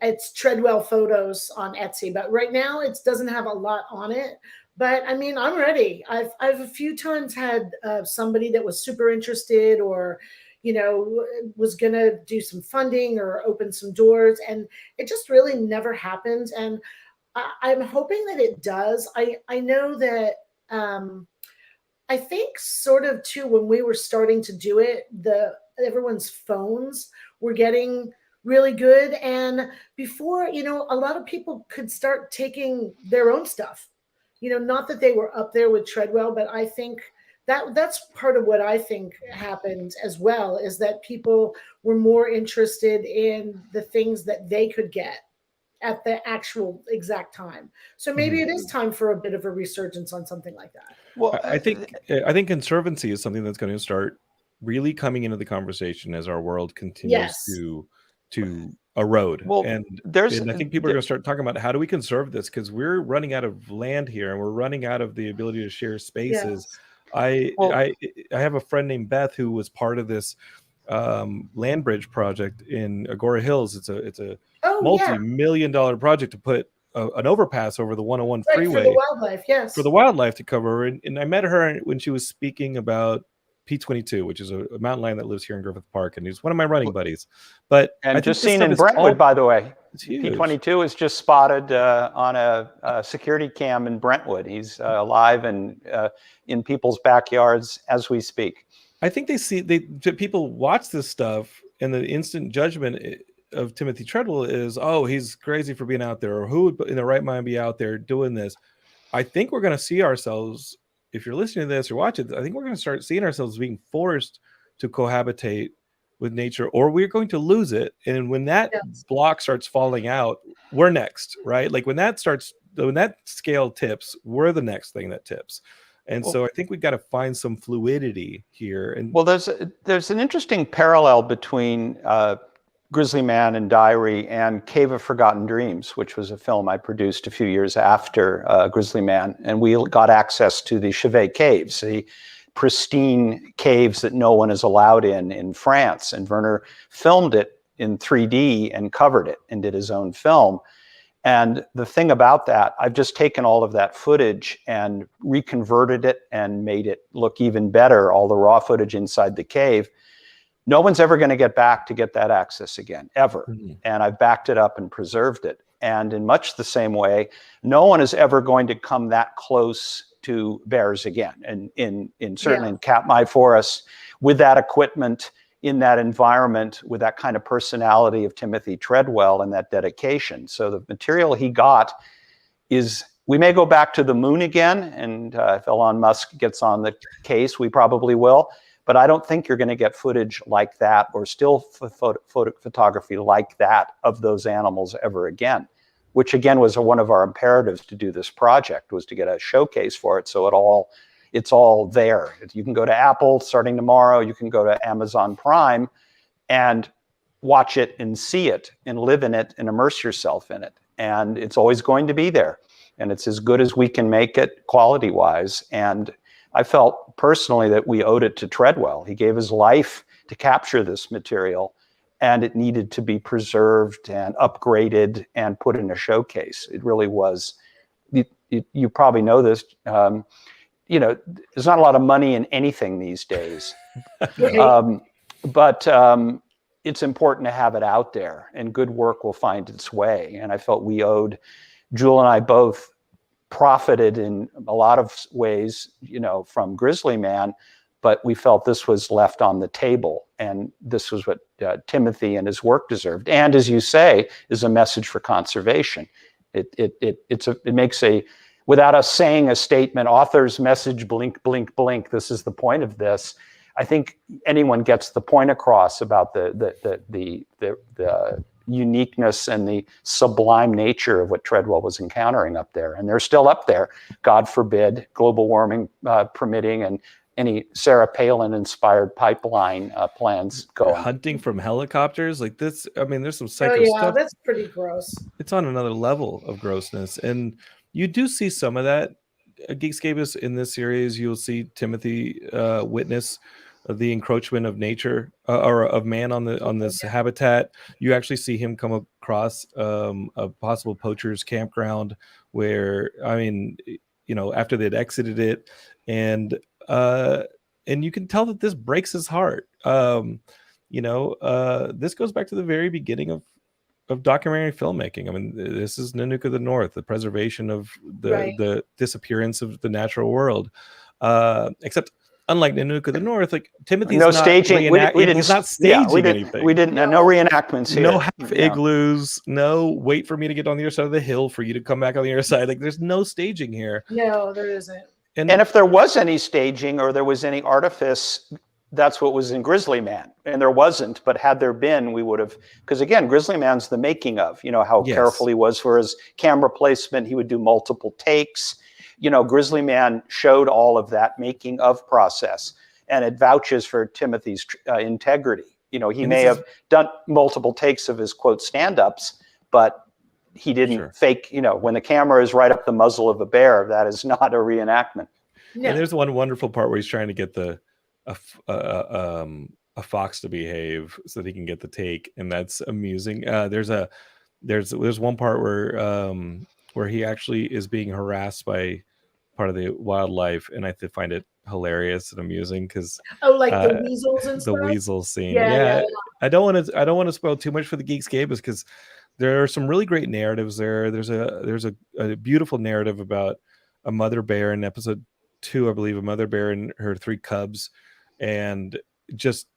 it's Treadwell Photos on Etsy, but right now it doesn't have a lot on it. But I mean, I'm ready. I've a few times had somebody that was super interested, or was gonna do some funding or open some doors, and it just really never happened. And I'm hoping that it does. I know that I think sort of too, when we were starting to do it, everyone's phones were getting really good. And before, a lot of people could start taking their own stuff, not that they were up there with Treadwell, but I think that's part of what I think happened as well, is that people were more interested in the things that they could get at the actual exact time. So maybe it is time for a bit of a resurgence on something like that. Well, I think conservancy is something that's going to start really coming into the conversation as our world continues to erode. Well, and I think people are going to start talking about, how do we conserve this? Because we're running out of land here, and we're running out of the ability to share spaces. Yes. I have a friend named Beth who was part of this land bridge project in Agora Hills. It's a multi-million-dollar project to put an overpass over the 101 freeway for the wildlife. Yes, for the wildlife to cover. And I met her when she was speaking about P22, which is a mountain lion that lives here in Griffith Park, and he's one of my running buddies. But I just seen in Brentwood, by the way. P22 is just spotted on a security cam in Brentwood. He's alive and in people's backyards as we speak. I think people watch this stuff, and the instant judgment of Timothy Treadwell is, oh, he's crazy for being out there, or who would in their right mind be out there doing this? I think we're going to see ourselves, if you're listening to this or watching this, I think we're going to start seeing ourselves being forced to cohabitate with nature, or we're going to lose it. And when that block starts falling out, we're next, right? Like when that scale tips, we're the next thing that tips. And so I think we've got to find some fluidity here. And there's an interesting parallel between Grizzly Man and Diary and Cave of Forgotten Dreams, which was a film I produced a few years after Grizzly Man. And we got access to the Chevet Caves, the pristine caves that no one is allowed in France. And Werner filmed it in 3D and covered it and did his own film. And the thing about that, I've just taken all of that footage and reconverted it and made it look even better, all the raw footage inside the cave. No one's ever going to get back to get that access again, ever. And I've backed it up and preserved it. And in much the same way, no one is ever going to come that close to bears again. And certainly in Katmai Forest, with that equipment, in that environment, with that kind of personality of Timothy Treadwell and that dedication. So the material he got is, we may go back to the moon again, and if Elon Musk gets on the case, we probably will. But I don't think you're going to get footage like that, or still photography like that of those animals ever again, which again was one of our imperatives to do this project, was to get a showcase for it. So it's all there. You can go to Apple starting tomorrow. You can go to Amazon Prime and watch it and see it and live in it and immerse yourself in it. And it's always going to be there. And it's as good as we can make it quality-wise. And I felt personally that we owed it to Treadwell. He gave his life to capture this material, and it needed to be preserved and upgraded and put in a showcase. It really was. You probably know this. You know, there's not a lot of money in anything these days, but it's important to have it out there, and good work will find its way. And I felt we owed, Jewel and I both profited in a lot of ways, you know, from Grizzly Man, but we felt this was left on the table, and this was what Timothy and his work deserved. And as you say, is a message for conservation. It makes a, without us saying a statement, author's message, blink, blink, blink. This is the point of this. I think anyone gets the point across about the uniqueness and the sublime nature of what Treadwell was encountering up there. And they're still up there, God forbid, global warming permitting, and any Sarah Palin inspired pipeline plans go. Hunting from helicopters like this. I mean, there's some psycho stuff. That's pretty gross. It's on another level of grossness. And you do see some of that. Geekscape is in this series. You'll see Timothy witness the encroachment of nature or of man on this habitat. You actually see him come across a possible poacher's campground where, I mean, you know, after they'd exited it, and you can tell that this breaks his heart. You know, this goes back to the very beginning of documentary filmmaking. I mean, this is Nanook of the North, the preservation of the disappearance of the natural world. Except, unlike Nanook of the North, like Timothy's no not staging. he's not staging anything. We didn't. No reenactments here. No half igloos. No wait for me to get on the other side of the hill for you to come back on the other side. Like, there's no staging here. No, there isn't. And if there was any staging or there was any artifice, that's what was in Grizzly Man. And there wasn't, but had there been, we would have, because again, Grizzly Man's the making of, you know, how careful he was for his camera placement. He would do multiple takes. You know, Grizzly Man showed all of that making of process, and it vouches for Timothy's integrity. You know, he may have done multiple takes of his quote stand-ups, but he didn't fake, you know, when the camera is right up the muzzle of a bear, that is not a reenactment. Yeah. And there's one wonderful part where he's trying to get a fox to behave so that he can get the take, and that's amusing. There's one part where he actually is being harassed by part of the wildlife, and I find it hilarious and amusing because the weasels and stuff. The weasel scene. Yeah. I don't want to spoil too much for the Geekscape, is because there are some really great narratives there. There's a beautiful narrative about a mother bear in episode 2, I believe, a mother bear and her 3 cubs. And just,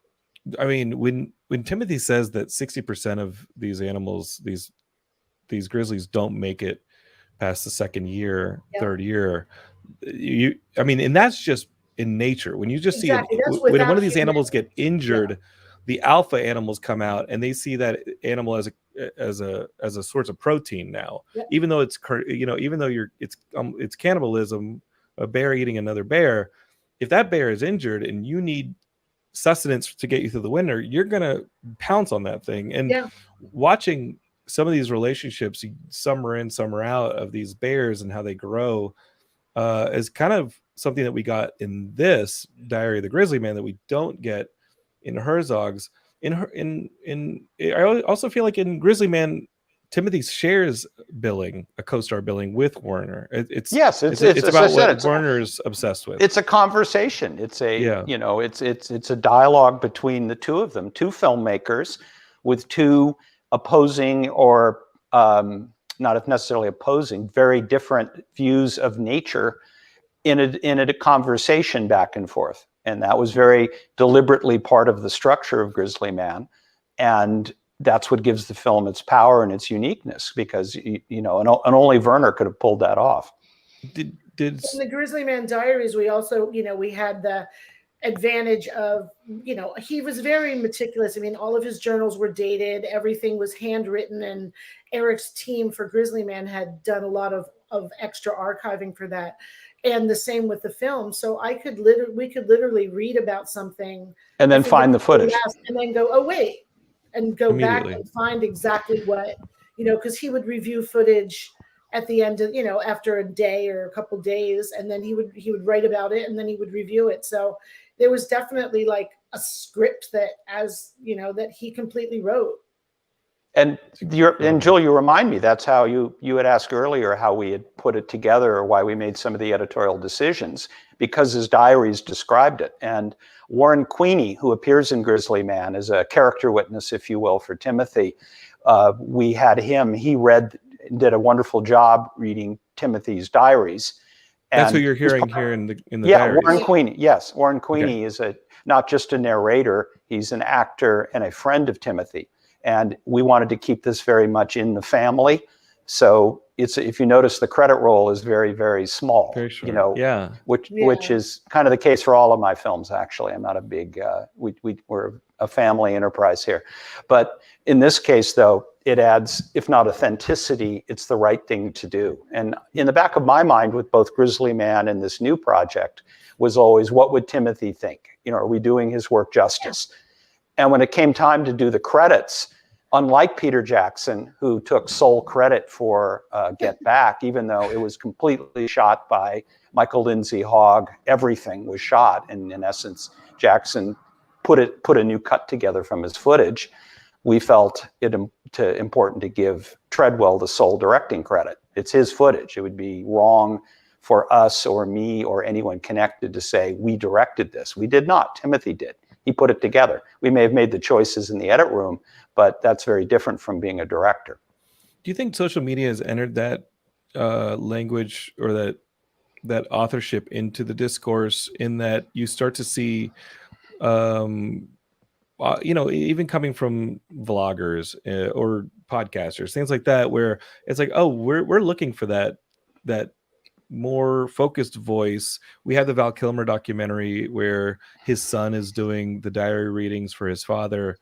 I mean, when Timothy says that 60% of these animals, these grizzlies, don't make it past the second year, third year, I mean, and that's just in nature. When you just see it, when one of these animals get injured, the alpha animals come out and they see that animal as a source of protein now, even though it's cannibalism, a bear eating another bear. If that bear is injured and you need sustenance to get you through the winter, you're gonna pounce on that thing. And watching some of these relationships, summer in, summer out, of these bears and how they grow, is kind of something that we got in this Diary of the Grizzly Man that we don't get in Herzog's. I also feel like in Grizzly Man, Timothy shares a co-star billing with Werner. It's about what Werner's obsessed with. It's a conversation. It's a it's a dialogue between the two of them, two filmmakers with two opposing or not necessarily opposing, very different views of nature in a conversation back and forth. And that was very deliberately part of the structure of Grizzly Man. And that's what gives the film its power and its uniqueness, because, and only Werner could have pulled that off. Did in the Grizzly Man Diaries, we also, we had the advantage of, he was very meticulous. I mean, all of his journals were dated, everything was handwritten, and Erik's team for Grizzly Man had done a lot of extra archiving for that. And the same with the film. So we could literally read about something and then find the footage and then go, oh, wait, and go back and find exactly what, because he would review footage at the end of, after a day or a couple days, and then he would write about it, and then he would review it. So there was definitely like a script that, that he completely wrote. And Jill, you remind me, that's how you had asked earlier how we had put it together, or why we made some of the editorial decisions, because his diaries described it. And Warren Queeny, who appears in Grizzly Man as a character witness, if you will, for Timothy, we had him. He did a wonderful job reading Timothy's diaries. And that's who you're hearing here in the diaries. Warren Queeny. Yes, Warren Queeny is not just a narrator; he's an actor and a friend of Timothy. And we wanted to keep this very much in the family. So if you notice, the credit roll is very, very small. Very short. Which is kind of the case for all of my films. Actually, I'm not a big. We're a family enterprise here, but in this case, though, it adds, if not authenticity, it's the right thing to do. And in the back of my mind, with both Grizzly Man and this new project, was always, what would Timothy think? Are we doing his work justice? And when it came time to do the credits, unlike Peter Jackson, who took sole credit for Get Back, even though it was completely shot by Michael Lindsay Hogg, everything was shot, and in essence, Jackson put a new cut together from his footage. We felt it important to give Treadwell the sole directing credit. It's his footage. It would be wrong for us or me or anyone connected to say, we directed this. We did not. Timothy did. He put it together. We may have made the choices in the edit room, but that's very different from being a director. Do you think social media has entered that language or that authorship into the discourse, in that you start to see, even coming from vloggers or podcasters, things like that, where it's like, oh, we're looking for that more focused voice. We have the Val Kilmer documentary where his son is doing the diary readings for his father,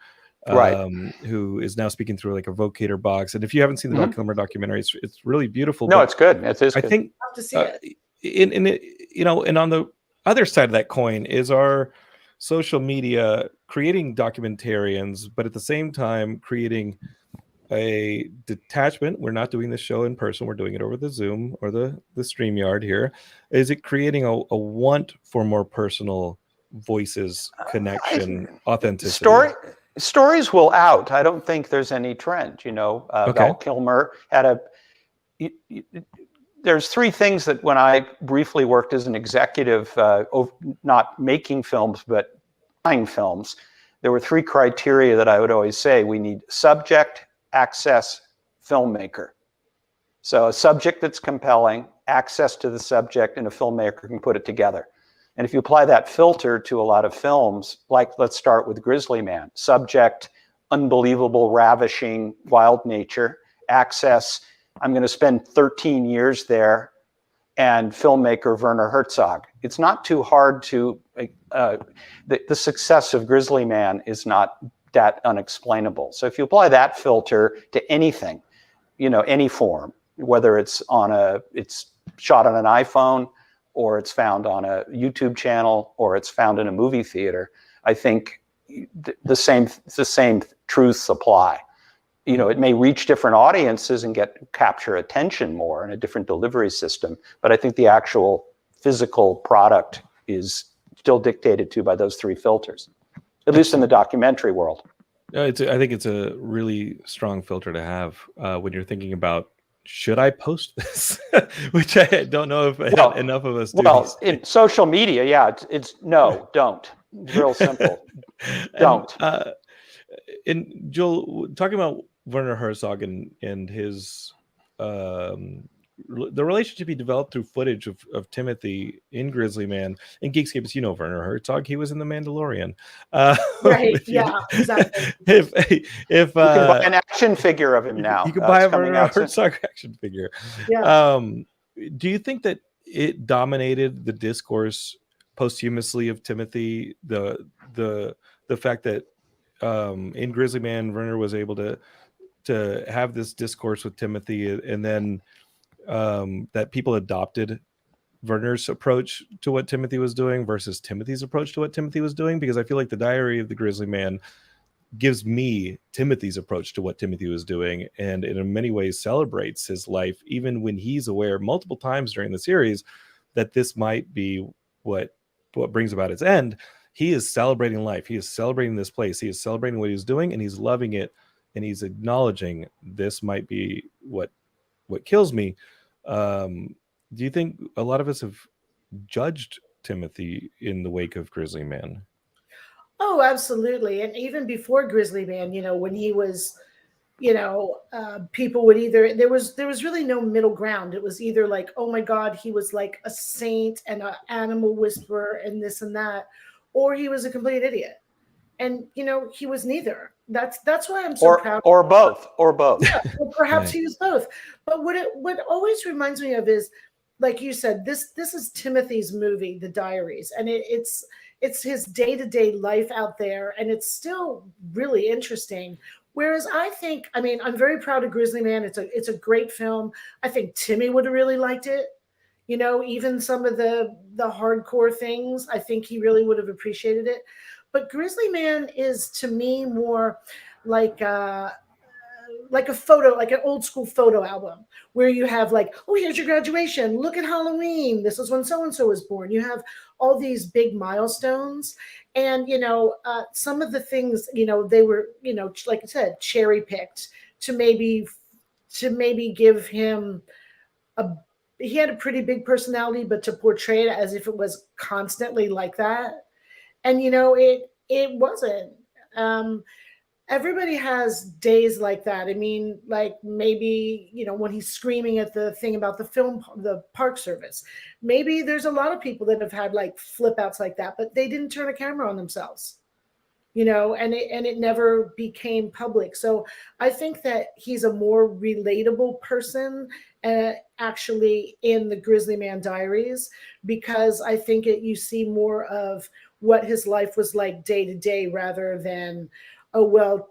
who is now speaking through like a vocator box. And if you haven't seen the Val Kilmer documentary, it's really beautiful. No, it's good. It is. I think to see it. And on the other side of that coin is our social media creating documentarians, but at the same time creating a detachment. We're not doing this show in person. We're doing it over the Zoom or the StreamYard here. Is it creating a want for more personal voices, connection, authenticity? Stories will out. I don't think there's any trend. Val Kilmer had there's three things that when I briefly worked as an executive, not making films, but buying films, there were three criteria that I would always say. We need subject, access, filmmaker. So a subject that's compelling, access to the subject, and a filmmaker can put it together. And if you apply that filter to a lot of films, like let's start with Grizzly Man, subject, unbelievable, ravishing, wild nature, access, I'm going to spend 13 years there, and filmmaker Werner Herzog. It's not too hard to, the success of Grizzly Man is not that unexplainable. So if you apply that filter to anything, any form, whether it's shot on an iPhone, or it's found on a YouTube channel, or it's found in a movie theater, I think the same truths apply. It may reach different audiences and capture attention more in a different delivery system, but I think the actual physical product is still dictated to by those three filters, at least in the documentary world. I think it's a really strong filter to have when you're thinking about, should I post this? Which I don't know if enough of us do. Well, in social media, it's no, don't. It's real simple. Don't. And Joel, talking about Werner Herzog and his the relationship he developed through footage of Timothy in Grizzly Man. In Geekscape, as you know, Werner Herzog, he was in The Mandalorian. Right. Yeah, exactly. If You can buy an action figure of him now. you can buy It's a coming Werner out soon. Herzog action figure. Yeah. Do you think that it dominated the discourse posthumously of Timothy? The fact that in Grizzly Man, Werner was able to have this discourse with Timothy, and then that people adopted Werner's approach to what Timothy was doing versus Timothy's approach to what Timothy was doing, because I feel like the Diary of the Grizzly Man gives me Timothy's approach to what Timothy was doing, and in many ways celebrates his life, even when he's aware multiple times during the series that this might be what brings about its end. He is celebrating life. He is celebrating this place. He is celebrating what he's doing, and he's loving it, and he's acknowledging this might be what kills me. Do you think a lot of us have judged Timothy in the wake of Grizzly Man? Oh, absolutely. And even before Grizzly Man, when he was, people would either, there was really no middle ground. It was either like, oh my God, he was like a saint and an animal whisperer and this and that, or he was a complete idiot. And he was neither. That's why I'm so proud. Or both. Yeah, well, perhaps Right. he was both. But what always reminds me of is, like you said, this is Timothy's movie, The Diaries, and it's his day-to-day life out there, and it's still really interesting. Whereas I'm very proud of Grizzly Man. It's a great film. I think Timmy would have really liked it. Even some of the hardcore things, I think he really would have appreciated it. But Grizzly Man is, to me, more like a photo, like an old school photo album, where you have like, oh, here's your graduation. Look at Halloween. This is when so-and-so was born. You have all these big milestones. And, some of the things, they were, like I said, cherry picked to maybe give him he had a pretty big personality, but to portray it as if it was constantly like that. And, it wasn't. Everybody has days like that. I mean, like maybe, when he's screaming at the thing about the Park Service, maybe there's a lot of people that have had like flip outs like that, but they didn't turn a camera on themselves, and it never became public. So I think that he's a more relatable person actually in the Grizzly Man Diaries, because I think you see more of what his life was like day to day, rather than, oh, well,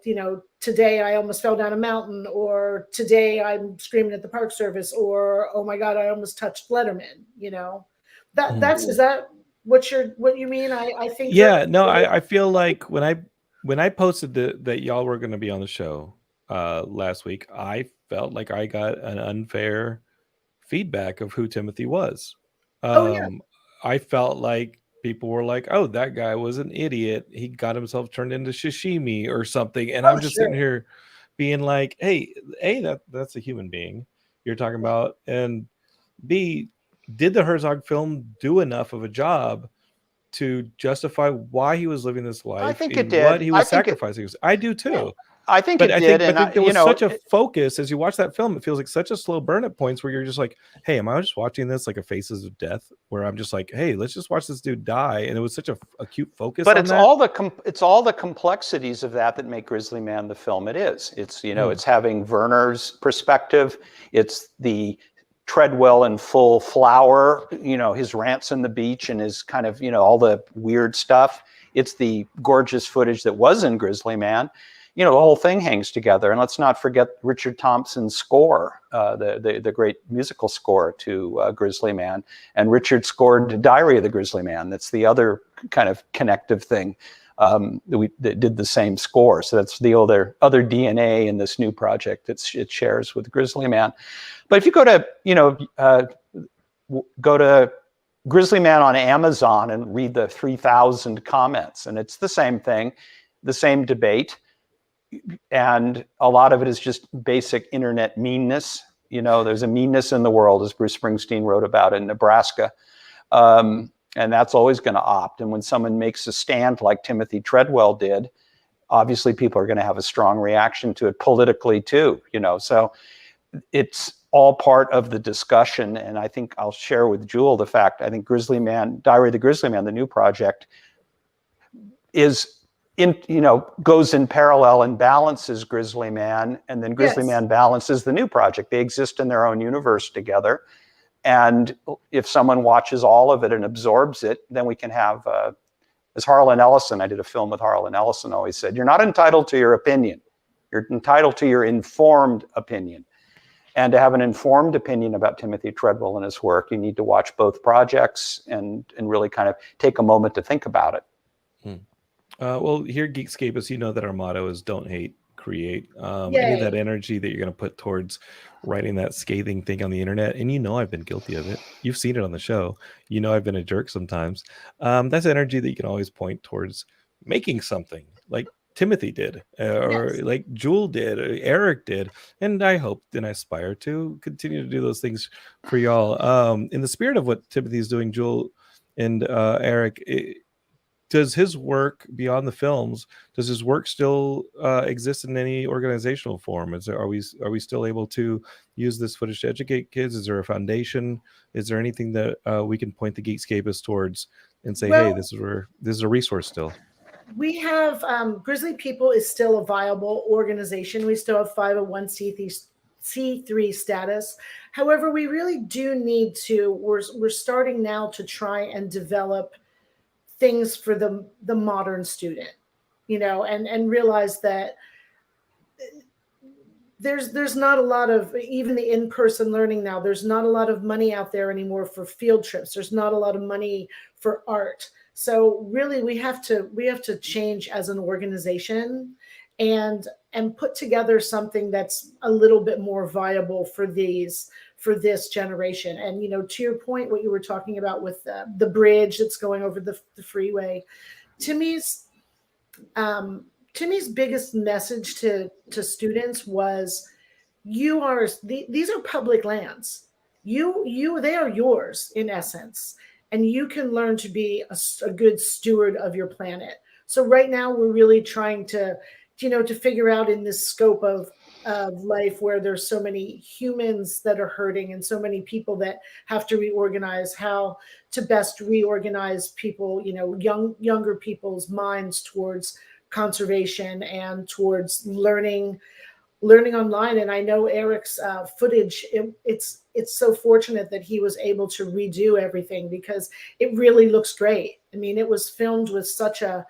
today I almost fell down a mountain, or today I'm screaming at the Park Service, or, oh my God, I almost touched Letterman. Is that what you mean? I think. Yeah, no, I feel like when I posted that y'all were going to be on the show last week, I felt like I got an unfair feedback of who Timothy was. Oh yeah. I felt like people were like, oh, that guy was an idiot. He got himself turned into sashimi or something. And I'm just sitting here being like, hey, A, that's a human being you're talking about. And B, did the Herzog film do enough of a job to justify why he was living this life? I think it did. What he was sacrificing. I do too. Yeah. I think but it I did. Think, I think there was such a focus as you watch that film. It feels like such a slow burn at points where you're just like, hey, am I just watching this like a Faces of Death, where I'm just like, hey, let's just watch this dude die? And it was such a acute focus. But on it's all the complexities of that make Grizzly Man the film it is. It's it's having Werner's perspective. It's the Treadwell in full flower, his rants on the beach and his kind of all the weird stuff. It's the gorgeous footage that was in Grizzly Man. The whole thing hangs together. And let's not forget Richard Thompson's score, the great musical score to Grizzly Man. And Richard scored Diary of the Grizzly Man. That's the other kind of connective thing that did the same score. So that's the other DNA in this new project that it shares with Grizzly Man. But if you go to Grizzly Man on Amazon and read the 3,000 comments, and it's the same thing, the same debate. And a lot of it is just basic internet meanness. There's a meanness in the world, as Bruce Springsteen wrote about in Nebraska. And that's always going to opt. And when someone makes a stand like Timothy Treadwell did, obviously people are going to have a strong reaction to it politically too. So all part of the discussion. And I think I'll share with Jewel the fact, I think Grizzly Man, Diary of the Grizzly Man, the new project, goes in parallel and balances Grizzly Man, and then Grizzly Man balances the new project. They exist in their own universe together. And if someone watches all of it and absorbs it, then we can have, as Harlan Ellison, I did a film with Harlan Ellison, always said, you're not entitled to your opinion. You're entitled to your informed opinion. And to have an informed opinion about Timothy Treadwell and his work, you need to watch both projects and really kind of take a moment to think about it. Well, here at Geekscape, as you know that our motto is don't hate, create. Any of that energy that you're going to put towards writing that scathing thing on the internet, and you know I've been guilty of it. You've seen it on the show. You know I've been a jerk sometimes. That's energy that you can always point towards making something like Timothy did, or like Jewel did, or Erik did, and I hope and I aspire to continue to do those things for y'all. In the spirit of what Timothy is doing, Jewel and Erik, does his work beyond the films, does his work still exist in any organizational form? Are we still able to use this footage to educate kids? Is there a foundation? Is there anything that we can point the Geekscapists towards and say, hey, this is a resource still? We have Grizzly People is still a viable organization. We still have 501c3 status. However, we really do need to, we're starting now to try and develop things for the modern student, and realize that there's not a lot of, even the in-person learning now, there's not a lot of money out there anymore for field trips. There's not a lot of money for art. So really we have to change as an organization and put together something that's a little bit more viable for this generation. And, to your point, what you were talking about with the bridge that's going over the freeway, Timmy's biggest message to students was, these are public lands. They are yours in essence. And you can learn to be a good steward of your planet. So right now we're really trying to figure out in this scope of life where there's so many humans that are hurting and so many people that have to reorganize, how to best reorganize people, younger people's minds towards conservation and towards learning online. And I know Erik's footage, it's so fortunate that he was able to redo everything because it really looks great. I mean, it was filmed with such a,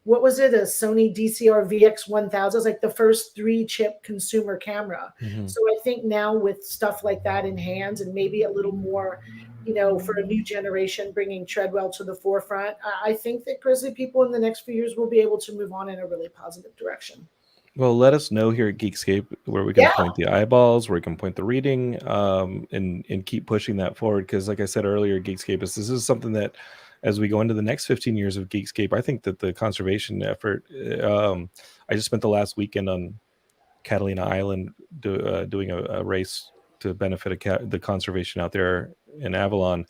what was it, a Sony DCR VX1000. It was like the first 3-chip consumer camera. Mm-hmm. So I think now with stuff like that in hands and maybe a little more, for a new generation, bringing Treadwell to the forefront, I think that Grizzly People in the next few years will be able to move on in a really positive direction. Well, let us know here at Geekscape where we can point the eyeballs, where we can point the reading, and keep pushing that forward. Because like I said earlier, Geekscape, this is something that as we go into the next 15 years of Geekscape, I think that the conservation effort, I just spent the last weekend on Catalina Island doing a race to benefit the conservation out there in Avalon.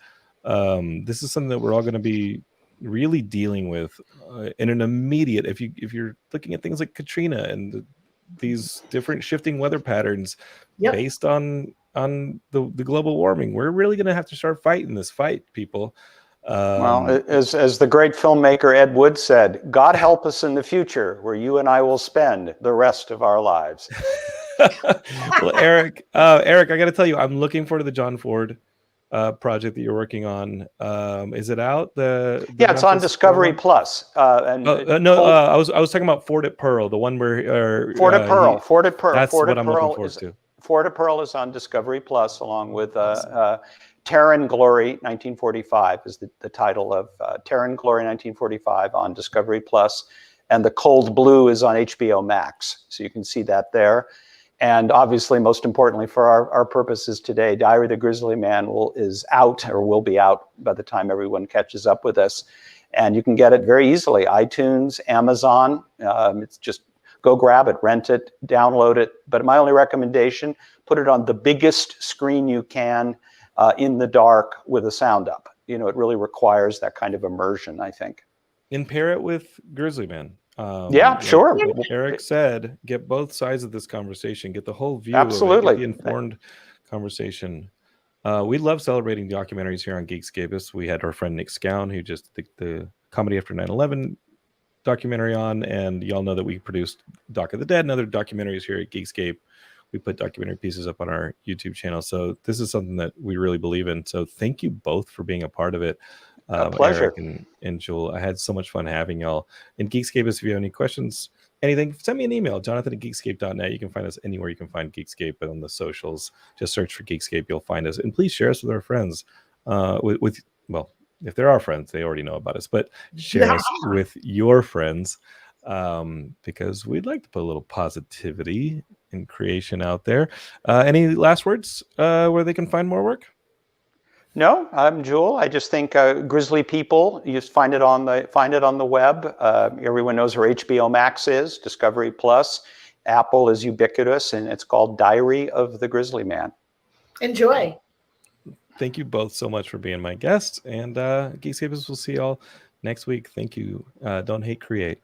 This is something that we're all going to be really dealing with in an immediate, if you're looking at things like Katrina and these different shifting weather patterns based on the global warming, we're really going to have to start fighting this fight, people. Well, as the great filmmaker Ed Wood said, God help us in the future where you and I will spend the rest of our lives. Well, Erik, I got to tell you, I'm looking forward to the John Ford project that you're working on. Is it out? It's on Discovery Plus. I was talking about Ford at Pearl, the one where Ford at Pearl. That's what I'm looking forward to. Ford at Pearl is on Discovery Plus, along with Terran Glory 1945 is the title of Terran Glory 1945 on Discovery Plus, and The Cold Blue is on HBO Max, so you can see that there. And obviously, most importantly for our purposes today, Diary of the Grizzly Man is out, or will be out by the time everyone catches up with us. And you can get it very easily, iTunes, Amazon. It's just go grab it, rent it, download it. But my only recommendation, put it on the biggest screen you can in the dark with a sound up. It really requires that kind of immersion, I think. And pair it with Grizzly Man. Sure. Erik said, get both sides of this conversation, get the whole view. Absolutely. Of it, get the informed conversation. We love celebrating documentaries here on Geekscapists. We had our friend Nick Scown, who just the Comedy After 9/11 documentary on, and y'all know that we produced Doc of the Dead and other documentaries here at Geekscape. We put documentary pieces up on our YouTube channel. So this is something that we really believe in. So thank you both for being a part of it. A pleasure. Erik and Jewel. I had so much fun having y'all. And Geekscapists, if you have any questions, anything, send me an email, jonathan@geekscape.net. You can find us anywhere you can find Geekscape, but on the socials, just search for Geekscape, you'll find us. And please share us with our friends. Well, if they're our friends, they already know about us, but share us with your friends, because we'd like to put a little positivity and creation out there. Any last words where they can find more work? No, I'm Jewel. I just think Grizzly People. You just find it on the web. Everyone knows where HBO Max is. Discovery Plus. Apple is ubiquitous, and it's called Diary of the Grizzly Man. Enjoy. Thank you both so much for being my guests, and Geekscapists will see y'all next week. Thank you. Don't hate, create.